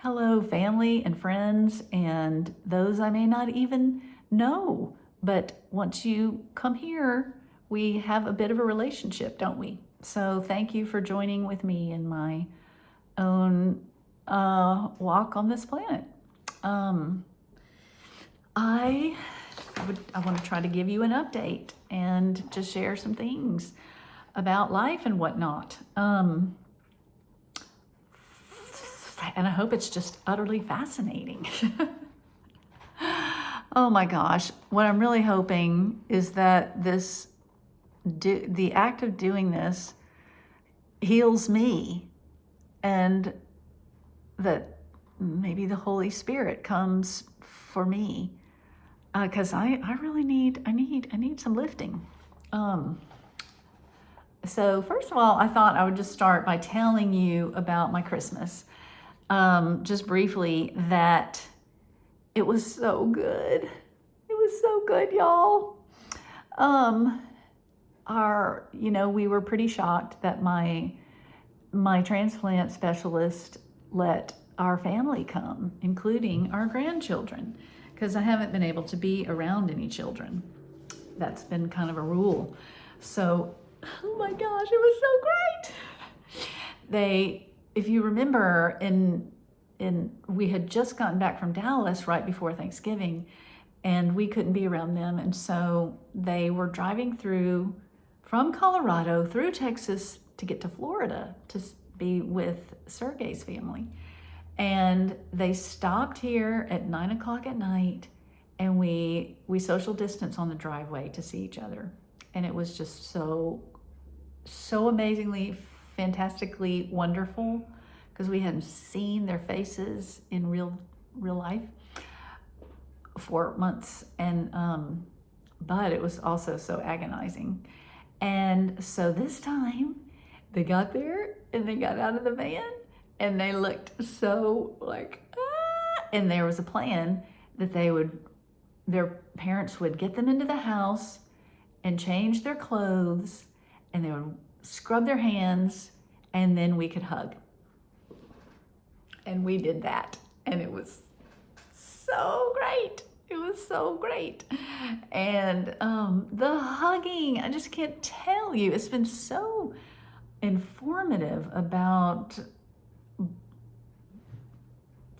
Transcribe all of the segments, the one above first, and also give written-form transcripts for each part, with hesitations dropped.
Hello, family and friends, and those I may not even know. But once you come here, we have a bit of a relationship, don't we? So thank you for joining with me in my own walk on this planet. Um, I I want to try to give you an update and just share some things about life and whatnot. And I hope it's just utterly fascinating. Oh my gosh, what I'm really hoping is that the act of doing this heals me, and that maybe the Holy Spirit comes for me, because I really need some lifting. So first of all, I thought I would just start by telling you about my Christmas, just briefly, that it was so good. It was so good, y'all. We were pretty shocked that my transplant specialist let our family come, including our grandchildren, because I haven't been able to be around any children. That's been kind of a rule. So, oh my gosh, it was so great. If you remember, we had just gotten back from Dallas right before Thanksgiving, and we couldn't be around them. And so they were driving from Colorado through Texas to get to Florida to be with Sergey's family. And they stopped here at 9 o'clock at night, and we social distance on the driveway to see each other. And it was just so amazingly, fantastically wonderful, because we hadn't seen their faces in real life for months. And but it was also so agonizing. And so this time they got there and they got out of the van and they looked so like, and there was a plan that their parents would get them into the house and change their clothes, and they would scrub their hands, and then we could hug. And we did that, and it was so great. It was so great. And the hugging, I just can't tell you. It's been so informative about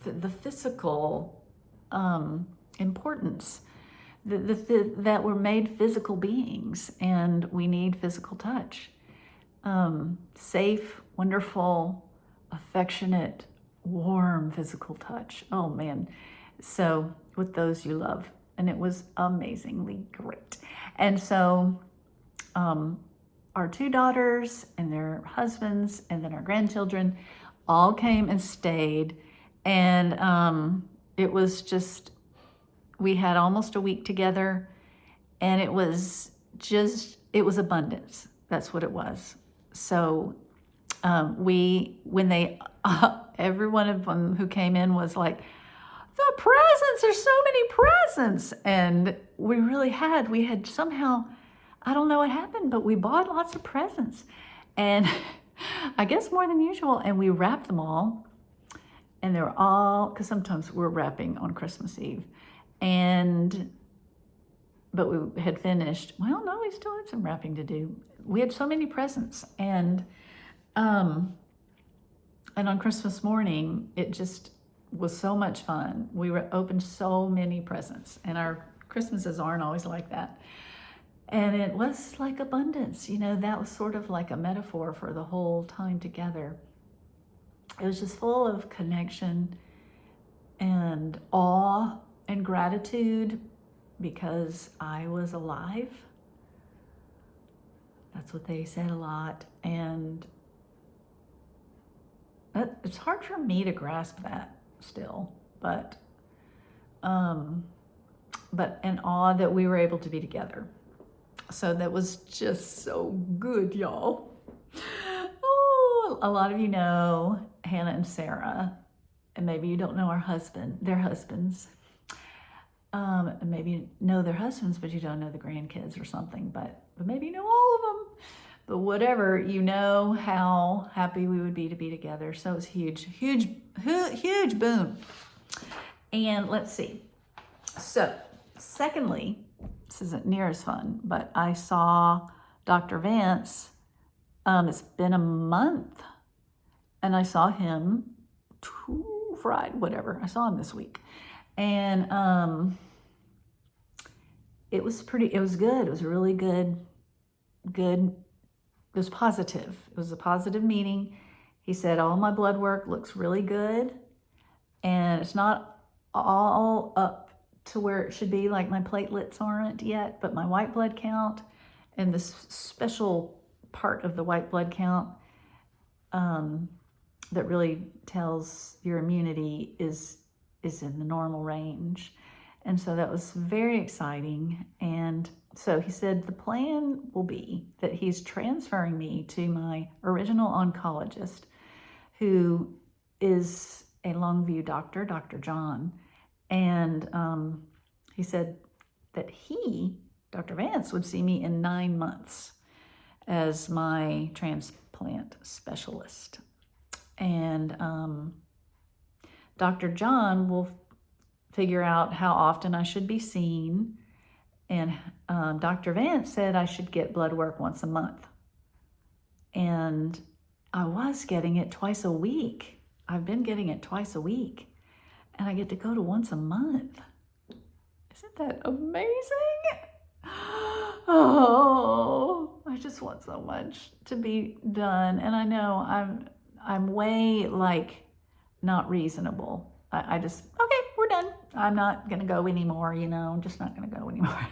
the physical importance, that we're made physical beings, and we need physical touch. Safe, wonderful, affectionate, warm physical touch. Oh man. So with those you love. And it was amazingly great. And so our two daughters and their husbands and then our grandchildren all came and stayed. And it was just, we had almost a week together, and it was abundance. That's what it was. So every one of them who came in was like, the presents, there's so many presents. And we had somehow, I don't know what happened, but we bought lots of presents, and I guess more than usual. And we wrapped them all, and they were all, because sometimes we're wrapping on Christmas Eve. But we had finished. Well, no, we still had some wrapping to do. We had so many presents, and on Christmas morning, it just was so much fun. We opened so many presents, and our Christmases aren't always like that. And it was like abundance, that was sort of like a metaphor for the whole time together. It was just full of connection and awe and gratitude, because I was alive. That's what they said a lot. And it's hard for me to grasp that still, but in awe that we were able to be together. So that was just so good, y'all. Oh, a lot of you know Hannah and Sarah, and maybe you don't know their husbands. Maybe you know their husbands, but you don't know the grandkids or something, but maybe you know all of them. But whatever, you know how happy we would be to be together. So it's huge boon. And let's see. So, secondly, this isn't near as fun, but I saw Dr. Vance. It's been a month, and I saw him Friday, whatever. I saw him this week, and it was good. It was really good. It was positive. It was a positive meeting. He said all my blood work looks really good, and it's not all up to where it should be, like my platelets aren't yet, but my white blood count and this special part of the white blood count that really tells your immunity is in the normal range. And so that was very exciting. And so he said the plan will be that he's transferring me to my original oncologist, who is a Longview doctor, Dr. John. And he said that Dr. Vance, would see me in 9 months as my transplant specialist. And Dr. John will figure out how often I should be seen. And Dr. Vance said I should get blood work once a month. And I was getting it twice a week. I've been getting it twice a week. And I get to go to once a month. Isn't that amazing? Oh, I just want so much to be done. And I know I'm way not reasonable. I just, okay, we're done. I'm not gonna go anymore, I'm just not gonna go anymore.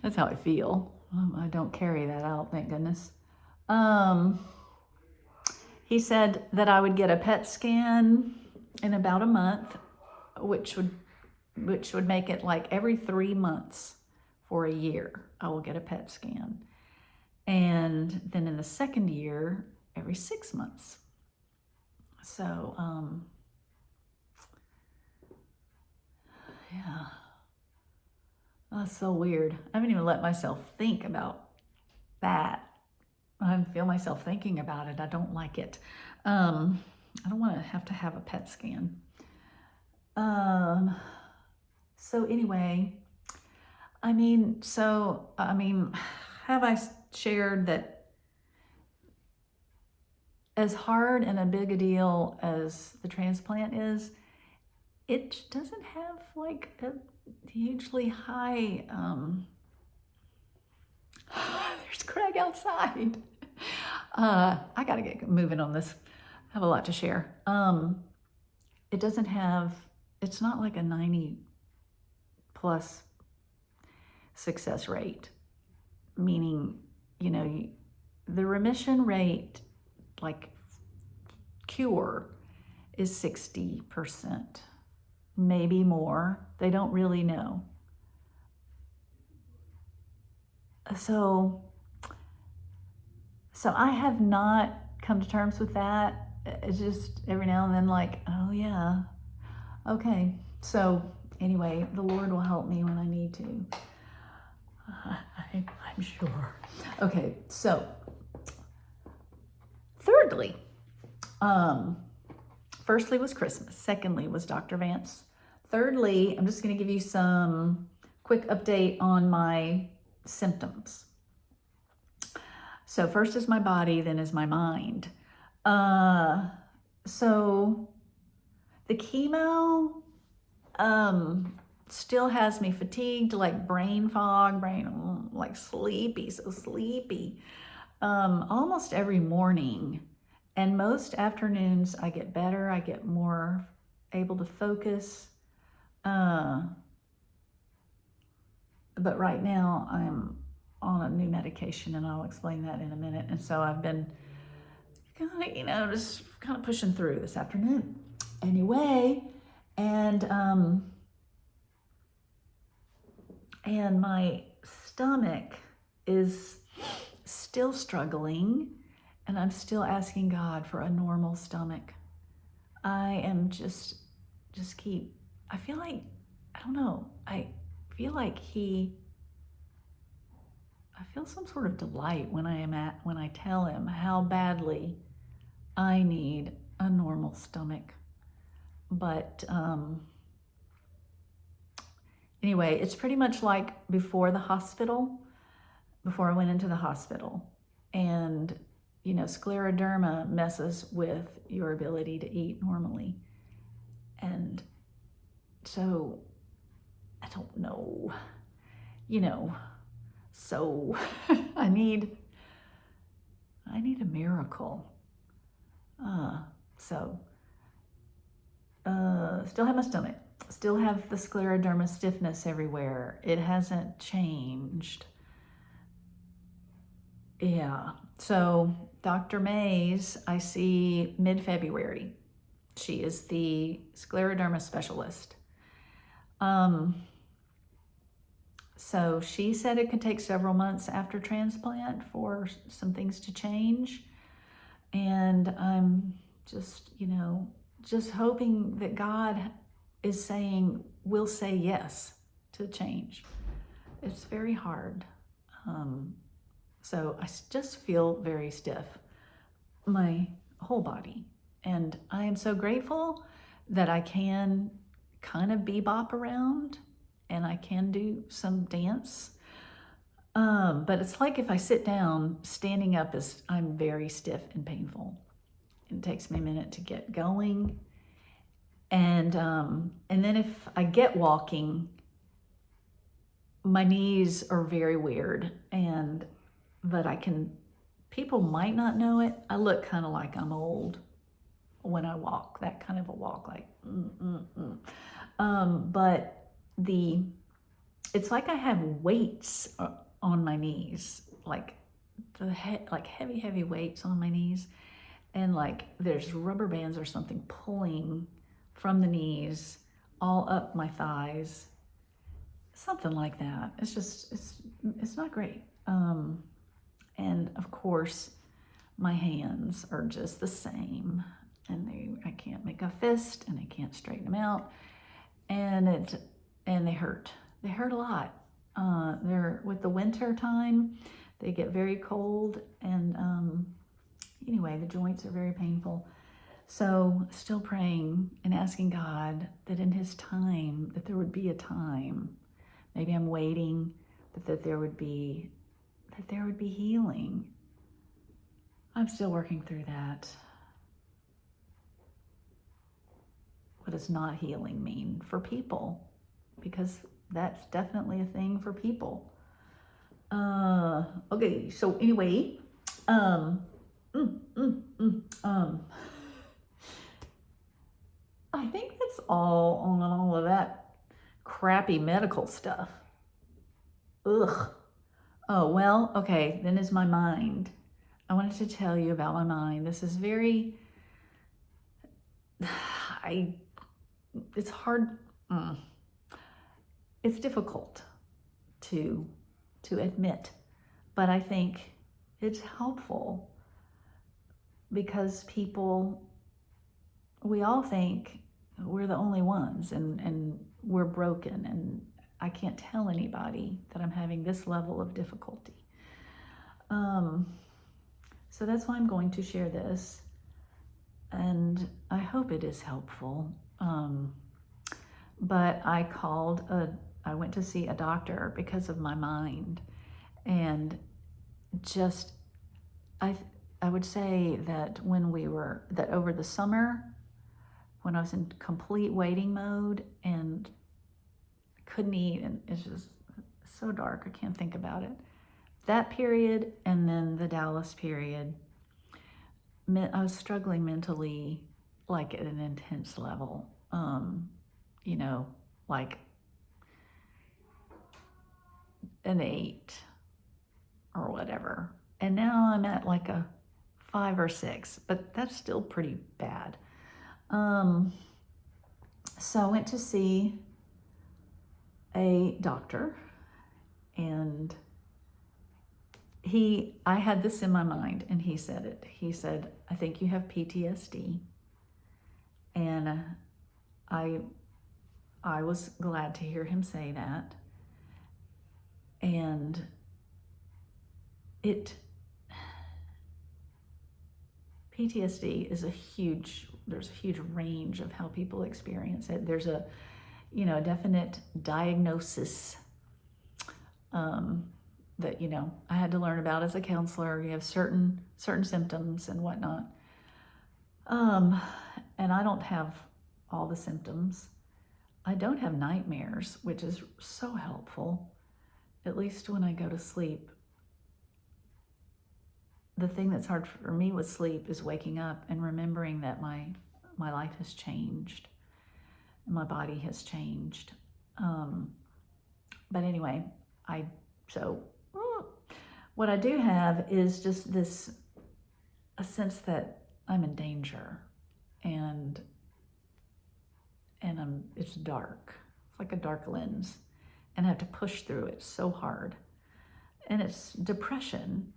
That's how I feel. I don't carry that out, thank goodness. He said that I would get a PET scan in about a month, which would make it like every 3 months for a year, I will get a PET scan. And then in the second year, every 6 months. So, yeah, that's so weird. I haven't even let myself think about that. I feel myself thinking about it. I don't like it. I don't want to have a PET scan. So anyway, have I shared that as hard and a big a deal as the transplant is, it doesn't have like a hugely high, there's Craig outside. I gotta get moving on this. I have a lot to share. It's not like a 90+ success rate, meaning, the remission rate, like cure, is 60%, maybe more. They don't really know. So I have not come to terms with that. It's just every now and then like, oh yeah, okay. So anyway, the Lord will help me when I need to. I'm sure. Okay, so thirdly, firstly was Christmas. Secondly was Dr. Vance. Thirdly, I'm just going to give you some quick update on my symptoms. So first is my body, then is my mind. So the chemo still has me fatigued, like brain fog, like sleepy, so sleepy, almost every morning. And most afternoons I get better, I get more able to focus. But right now I'm on a new medication, and I'll explain that in a minute. And so I've been just kind of pushing through this afternoon. Anyway, and my stomach is still struggling, and I'm still asking God for a normal stomach. I am I feel like, I don't know, I feel like he I feel some sort of delight when I tell him how badly I need a normal stomach. But anyway, it's pretty much like before I went into the hospital. And, scleroderma messes with your ability to eat normally. And so, I don't know, so I need a miracle. So, still have my stomach, still have the scleroderma stiffness everywhere. It hasn't changed. Yeah. So Dr. Mays, I see mid-February. She is the scleroderma specialist. So she said it could take several months after transplant for some things to change. And I'm just, just hoping that God is saying, we'll say yes to change. It's very hard. So I just feel very stiff, my whole body. And I am so grateful that I can kind of bebop around and I can do some dance. But it's like if I sit down, standing up I'm very stiff and painful. It takes me a minute to get going. And then if I get walking, my knees are very weird. But people might not know it. I look kind of like I'm old when I walk, that kind of a walk, like, but it's like I have weights on my knees, like heavy, heavy weights on my knees. And like there's rubber bands or something pulling from the knees all up my thighs, something like that. It's not great. And of course, my hands are just the same, and I can't make a fist, and I can't straighten them out, and they hurt. They hurt a lot. They're with the winter time, they get very cold, and anyway, the joints are very painful. So, still praying and asking God that in His time, that there would be a time. Maybe I'm waiting, but that there would be healing. I'm still working through that. What does not healing mean for people? Because that's definitely a thing for people. Okay, so anyway, I think that's all on all of that crappy medical stuff. Ugh. Oh, well, okay, then is my mind. I wanted to tell you about my mind. This is very, it's hard, it's difficult to admit, but I think it's helpful because we all think we're the only ones and we're broken, and I can't tell anybody that I'm having this level of difficulty. So that's why I'm going to share this, and I hope it is helpful. But I went to see a doctor because of my mind, and just, I would say that that over the summer, when I was in complete waiting mode and couldn't eat, and it's just so dark, I can't think about it. That period, and then the Dallas period, I was struggling mentally, like at an intense level. Like an 8 or whatever. And now I'm at like a 5 or 6, but that's still pretty bad. So I went to see a doctor, and I had this in my mind, and he said it. He said, I think you have PTSD. And I was glad to hear him say that. And PTSD is there's a huge range of how people experience it. There's a definite diagnosis that, I had to learn about as a counselor. You have certain symptoms and whatnot. And I don't have all the symptoms. I don't have nightmares, which is so helpful. At least when I go to sleep. The thing that's hard for me with sleep is waking up and remembering that my life has changed and my body has changed. But anyway, what I do have is just a sense that I'm in danger, and it's dark. It's like a dark lens, and I have to push through it so hard. And it's depression,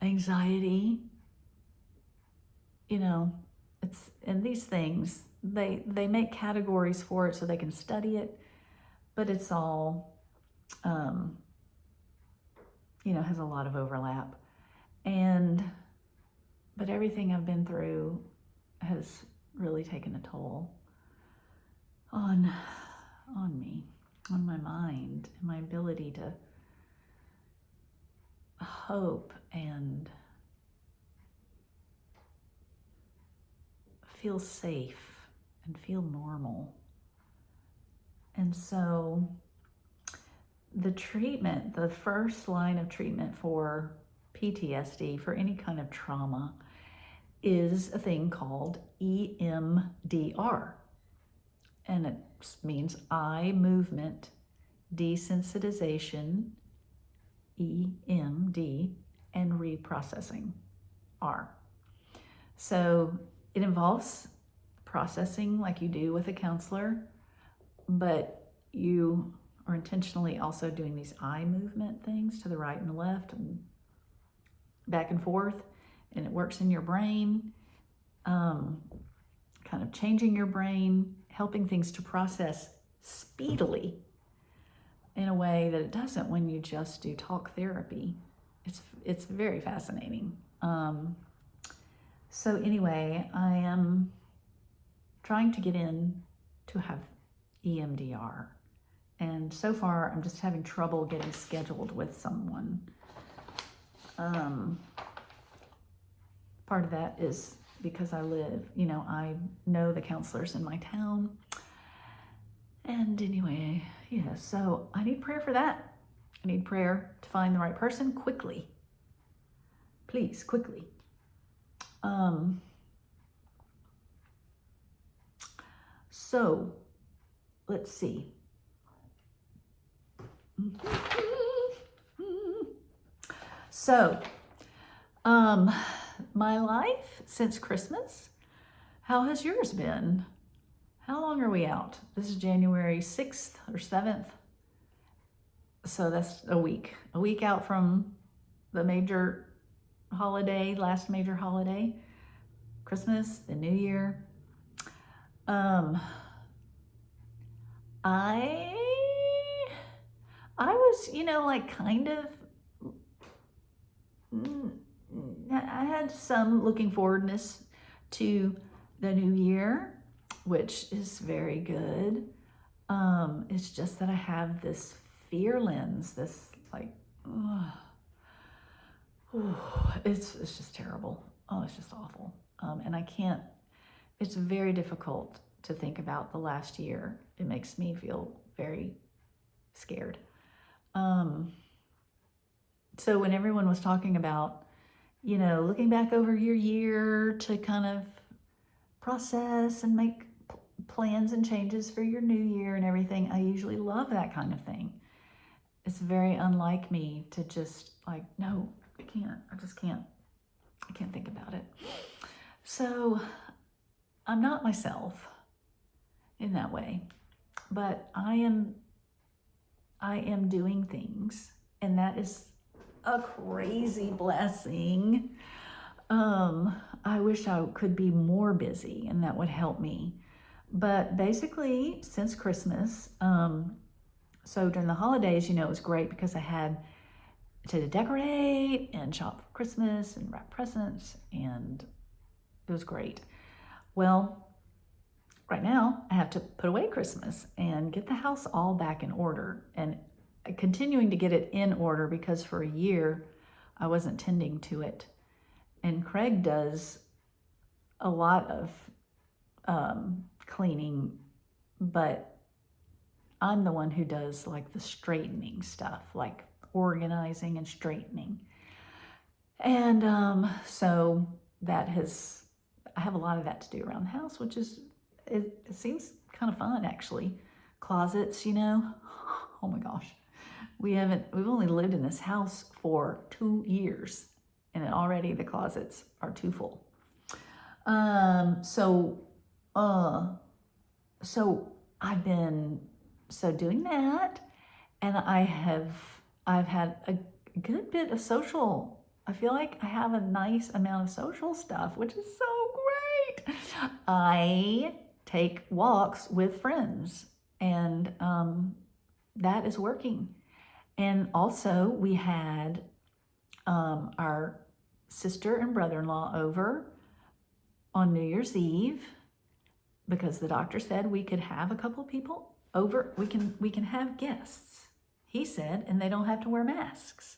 anxiety, and these things, they make categories for it so they can study it, but it's all, has a lot of overlap. But everything I've been through has really taken a toll on me, on my mind, and my ability to hope and feel safe and feel normal. And so the first line of treatment for PTSD, for any kind of trauma, is a thing called EMDR. And it means eye movement desensitization, EMD, and reprocessing, R. So it involves processing like you do with a counselor, but you are intentionally also doing these eye movement things to the right and the left and back and forth, and it works in your brain, kind of changing your brain, helping things to process speedily in a way that it doesn't when you just do talk therapy. It's very fascinating. So anyway, I am trying to get in to have EMDR. And so far, I'm just having trouble getting scheduled with someone. Part of that is because I know the counselors in my town. And anyway, so I need prayer for that. I need prayer to find the right person quickly. Please, quickly. So let's see. So, my life since Christmas, how has yours been? How long are we out? This is January 6th or 7th. So that's a week out from the major holiday, last major holiday, Christmas, the New Year. I was, kind of, I had some looking forwardness to the new year, which is very good. It's just that I have this fear lens, it's just terrible. Oh, it's just awful. And it's very difficult to think about the last year. It makes me feel very scared. So when everyone was talking about, looking back over your year to kind of process and make plans and changes for your new year and everything, I usually love that kind of thing. It's very unlike me to just no, I can't. I just can't. I can't think about it. So I'm not myself in that way, but I am doing things, and that is a crazy blessing. I wish I could be more busy, and that would help me. But basically, since Christmas, So during the holidays, it was great because I had to decorate and shop for Christmas and wrap presents, and it was great. Well, right now I have to put away Christmas and get the house all back in order, and continuing to get it in order because for a year I wasn't tending to it. And Craig does a lot of cleaning, but I'm the one who does like the straightening stuff, like organizing and straightening. And so I have a lot of that to do around the house, which it seems kind of fun actually. Closets, oh my gosh. We've only lived in this house for 2 years, and already the closets are too full. So I've been doing that, and I've had a good bit of social. I feel like I have a nice amount of social stuff, which is so great. I take walks with friends, and that is working. And also, we had our sister and brother-in-law over on New Year's Eve because the doctor said we could have a couple people over. We can have guests, he said, and they don't have to wear masks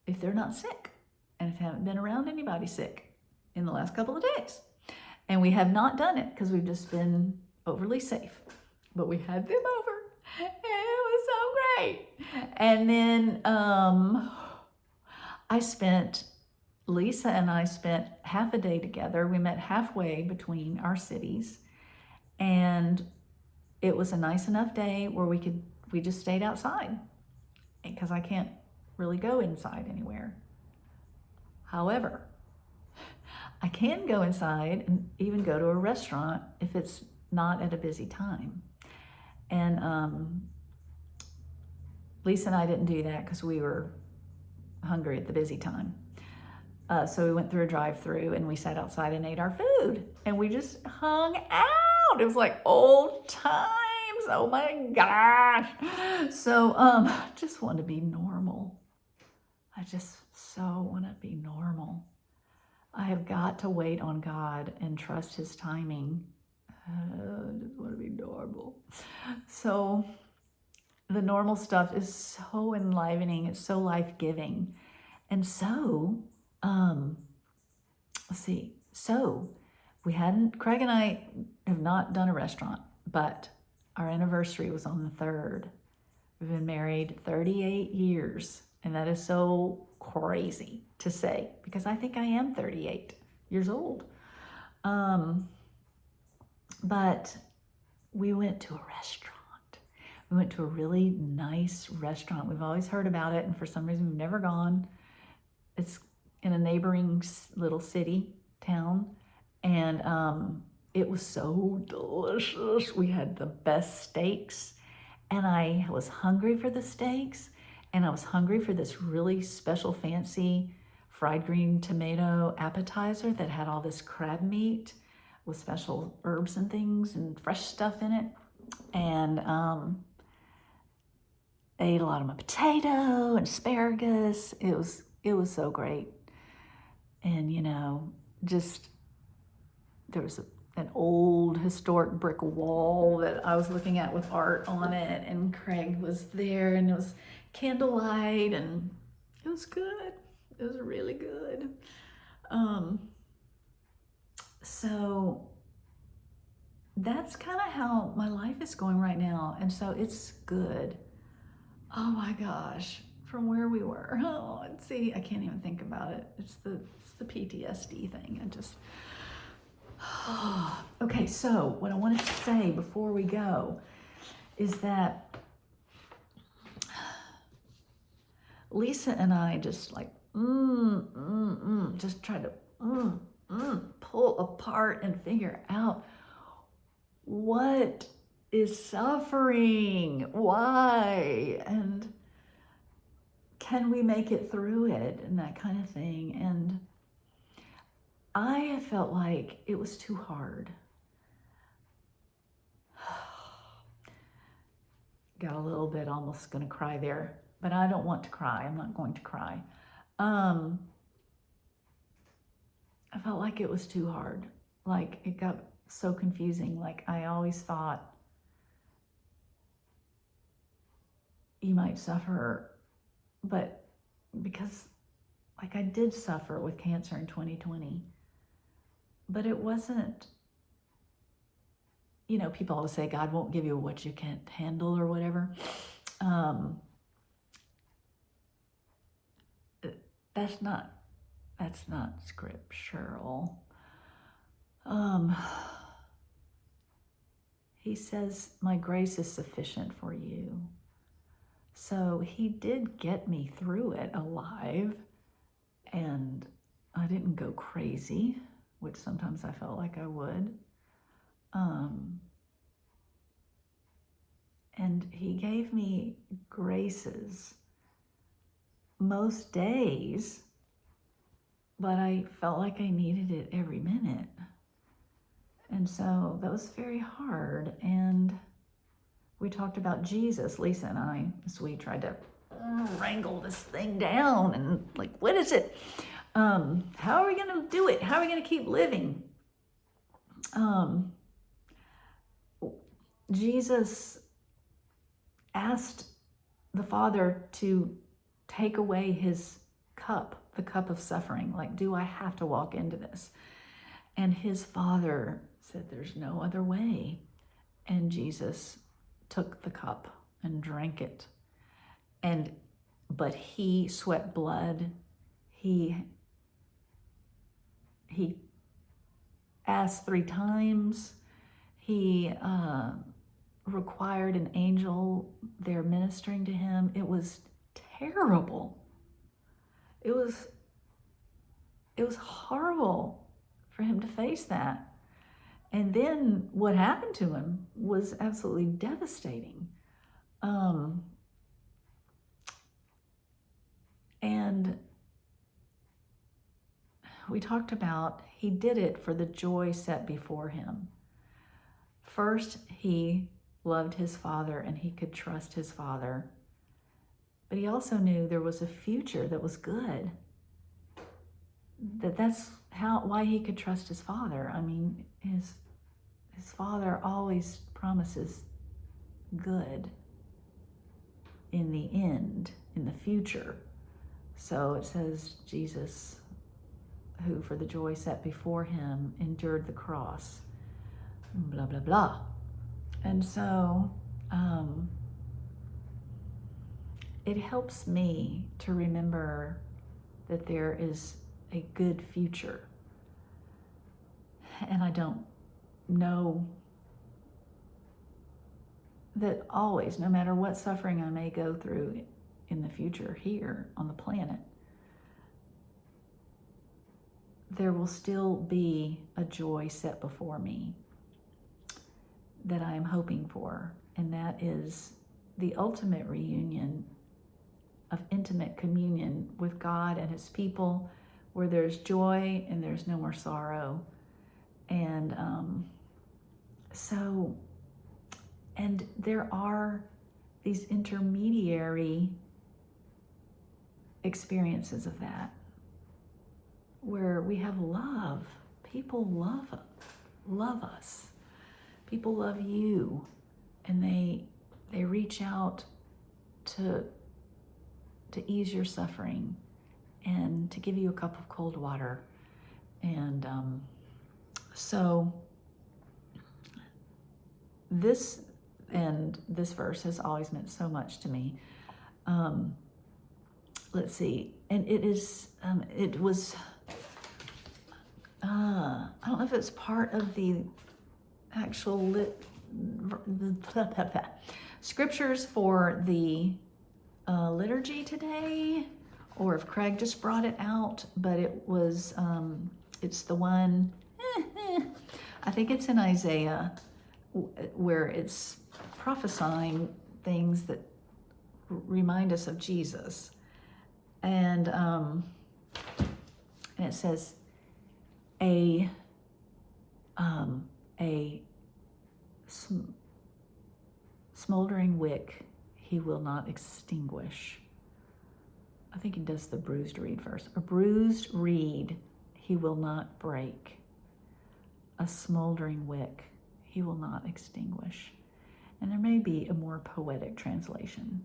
if they're not sick and if they haven't been around anybody sick in the last couple of days. And we have not done it because we've just been overly safe. But we had them over, and it was so great. And then Lisa and I spent half a day together. We met halfway between our cities, and it was a nice enough day where we just stayed outside because I can't really go inside anywhere. However, I can go inside and even go to a restaurant if it's not at a busy time. And Lisa and I didn't do that because we were hungry at the busy time. So we went through a drive-through and we sat outside and ate our food, and we just hung out. It was like old times. Oh my gosh. So just want to be normal. I just so want to be normal. I have got to wait on God and trust his timing. I just want to be normal. So the normal stuff is so enlivening. It's so life-giving. And so, let's see. So Craig and I have not done a restaurant, but our anniversary was on the 3rd. We've been married 38 years. And that is so crazy to say because I think I am 38 years old. But we went to a restaurant. We went to a really nice restaurant. We've always heard about it, and for some reason we've never gone. It's in a neighboring little town, and it was so delicious. We had the best steaks, and I was hungry for the steaks, and I was hungry for this really special fancy fried green tomato appetizer that had all this crab meat with special herbs and things and fresh stuff in it. And ate a lot of my potato and asparagus. It was so great. And just there was an old historic brick wall that I was looking at with art on it, and Craig was there, and it was candlelight, and it was good. It was really good. So that's kind of how my life is going right now, and so it's good. Oh my gosh, from where we were. Oh, and see, I can't even think about it. It's the PTSD thing. Okay, so what I wanted to say before we go is that Lisa and I just like just tried to pull apart and figure out what is suffering, why, and can we make it through it, and that kind of thing. And I felt like it was too hard. got a little bit almost going to cry there, but I don't want to cry. I'm not going to cry. I felt like it was too hard. Like it got so confusing. Like I always thought you might suffer, but because like I did suffer with cancer in 2020, but it wasn't, you know, people always say God won't give you what you can't handle or whatever. That's not scriptural. He says, my grace is sufficient for you. So he did get me through it alive, and I didn't go crazy, which sometimes I felt like I would. And he gave me graces most days, but I felt like I needed it every minute. And so that was very hard. And we talked about Jesus, Lisa and I, as we tried to wrangle this thing down and like, what is it? How are we going to do it? How are we going to keep living? Jesus asked the Father to take away his cup, the cup of suffering. Like, do I have to walk into this? And his Father said, there's no other way. And Jesus took the cup and drank it. But he sweat blood. He asked 3 times. He required an angel there ministering to him. It was terrible. It was horrible for him to face that. And then what happened to him was absolutely devastating. And we talked about he did it for the joy set before him. First, he loved his Father and he could trust his Father. But he also knew there was a future that was good. That's why he could trust his Father. I mean, his Father always promises good in the end, in the future. So it says Jesus, who for the joy set before him endured the cross, blah, blah, blah. And so it helps me to remember that there is a good future. And I don't know that always, no matter what suffering I may go through in the future here on the planet, there will still be a joy set before me that I am hoping for. And that is the ultimate reunion of intimate communion with God and his people, where there's joy and there's no more sorrow. And and there are these intermediary experiences of that, where we have love. People love us. People love you, and they reach out to ease your suffering and to give you a cup of cold water. And so this verse has always meant so much to me. Let's see, and it was I don't know if it's part of the actual scriptures for the liturgy today, or if Craig just brought it out, but it was it's the one I think it's in Isaiah, where it's prophesying things that remind us of Jesus. And it says, a smoldering wick he will not extinguish. I think he does the bruised reed first. A bruised reed he will not break. A smoldering wick he will not extinguish. And there may be a more poetic translation.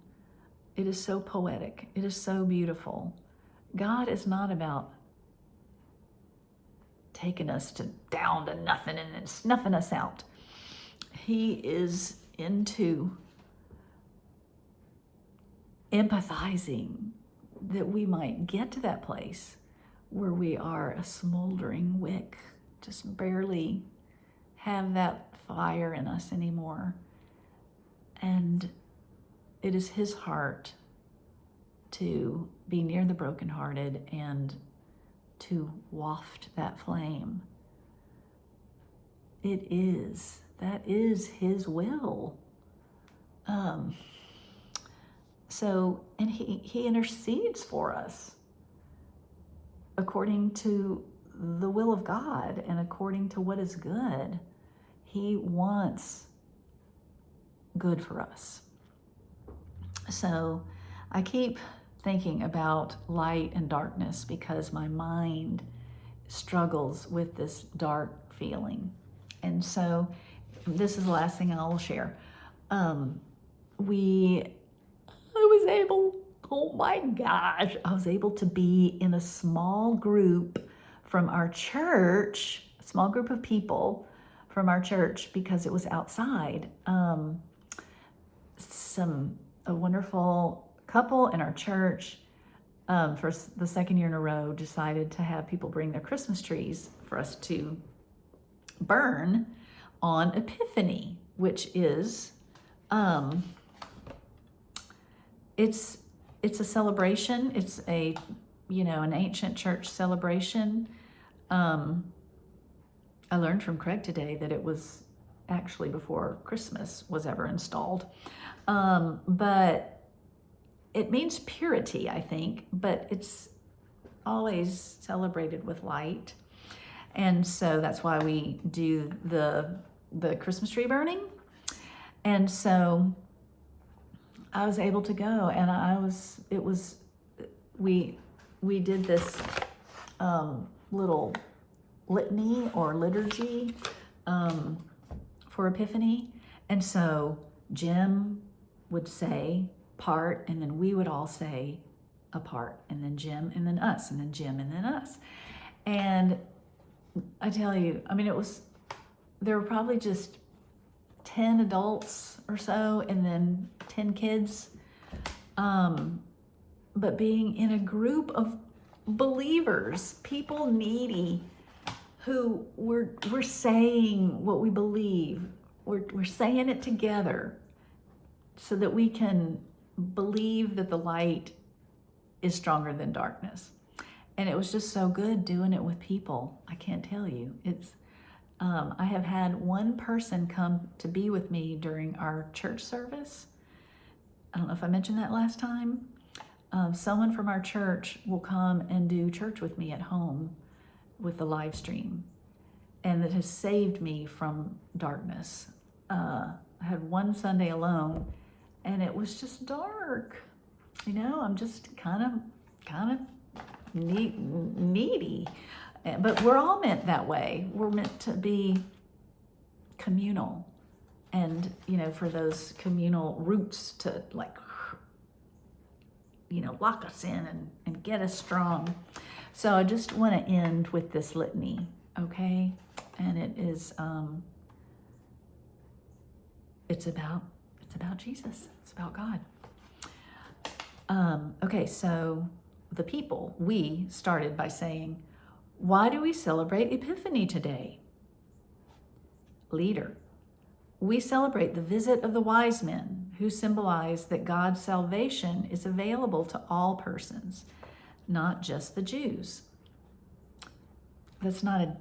It is so poetic. It is so beautiful. God is not about taking us down to nothing and then snuffing us out. He is into empathizing that we might get to that place where we are a smoldering wick, just barely have that fire in us anymore. And it is his heart to be near the brokenhearted and to waft that flame. That is his will. And he intercedes for us according to the will of God and according to what is good. He wants good for us. So I keep thinking about light and darkness because my mind struggles with this dark feeling. And so this is the last thing I will share. I was able to be in a small group from our church, a small group of people from our church because it was outside. A wonderful couple in our church for the second year in a row decided to have people bring their Christmas trees for us to burn on Epiphany, which is it's a celebration. It's an ancient church celebration. I learned from Craig today that it was actually before Christmas was ever installed. But it means purity, I think, but it's always celebrated with light. And so that's why we do the Christmas tree burning. And so I was able to go, and we did this little litany or liturgy for Epiphany. And so Jim would say part, and then we would all say a part, and then Jim, and then us, and then Jim, and then us. And I tell you, there were probably just 10 adults or so, and then 10 kids. But being in a group of believers, people needy, who we're saying what we believe, we're saying it together so that we can believe that the light is stronger than darkness. And it was just so good doing it with people. I can't tell you. I have had one person come to be with me during our church service. I don't know if I mentioned that last time. Someone from our church will come and do church with me at home with the live stream, and that has saved me from darkness. I had one Sunday alone, and it was just dark. I'm just kind of needy. But we're all meant that way. We're meant to be communal, and for those communal roots to lock us in and get us strong. So I just want to end with this litany, okay? And it is it's about Jesus. It's about God. Okay, so the people, we started by saying, why do we celebrate Epiphany today? Leader, we celebrate the visit of the wise men who symbolize that God's salvation is available to all persons, not just the Jews. That's not a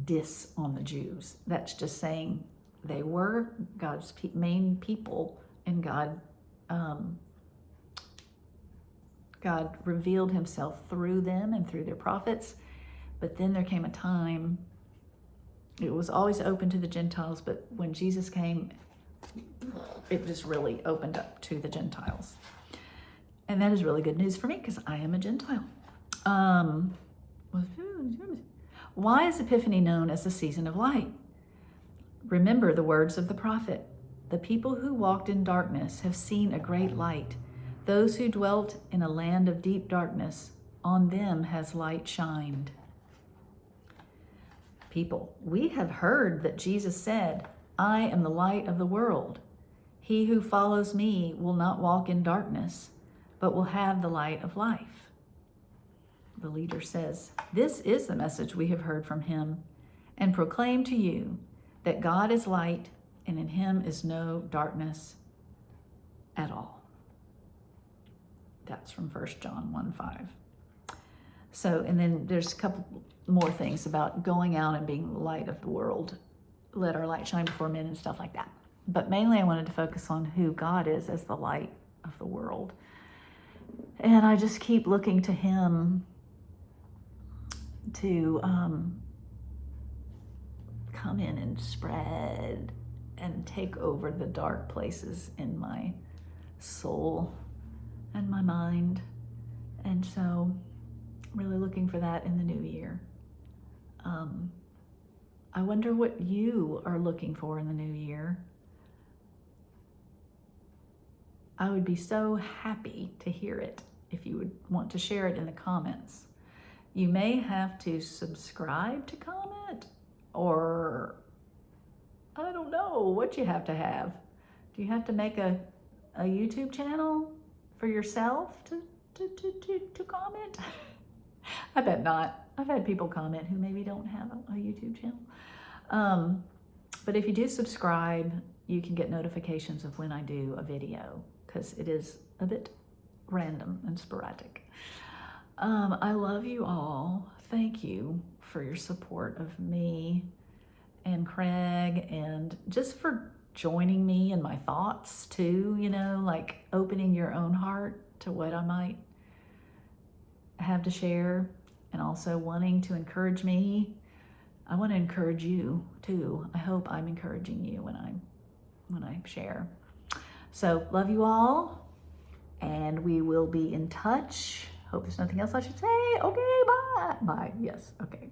diss on the Jews. That's just saying they were God's main people, and God revealed himself through them and through their prophets. But then there came a time, it was always open to the Gentiles, but when Jesus came, it just really opened up to the Gentiles. And that is really good news for me because I am a Gentile. Why is Epiphany known as the season of light? Remember the words of the prophet. The people who walked in darkness have seen a great light. Those who dwelt in a land of deep darkness, on them has light shined. People, we have heard that Jesus said, I am the light of the world. He who follows me will not walk in darkness, but will have the light of life. The leader says, this is the message we have heard from him and proclaim to you that God is light and in him is no darkness at all. That's from 1 John 1:5. So, and then there's a couple more things about going out and being the light of the world. Let our light shine before men and stuff like that. But mainly I wanted to focus on who God is as the light of the world. And I just keep looking to him to come in and spread and take over the dark places in my soul and my mind. And so really looking for that in the new year. I wonder what you are looking for in the new year. I would be so happy to hear it if you would want to share it in the comments. You may have to subscribe to comment, or I don't know what you have to have. Do you have to make a YouTube channel for yourself to comment? I bet not. I've had people comment who maybe don't have a YouTube channel. But if you do subscribe, you can get notifications of when I do a video, because it is a bit random and sporadic. I love you all. Thank you for your support of me and Craig, and just for joining me in my thoughts too, you know, like opening your own heart to what I might have to share, and also wanting to encourage me. I want to encourage you too. I hope I'm encouraging you when I share. So love you all, and we will be in touch. Hope there's nothing else I should say. Okay, bye. Bye. Yes. Okay.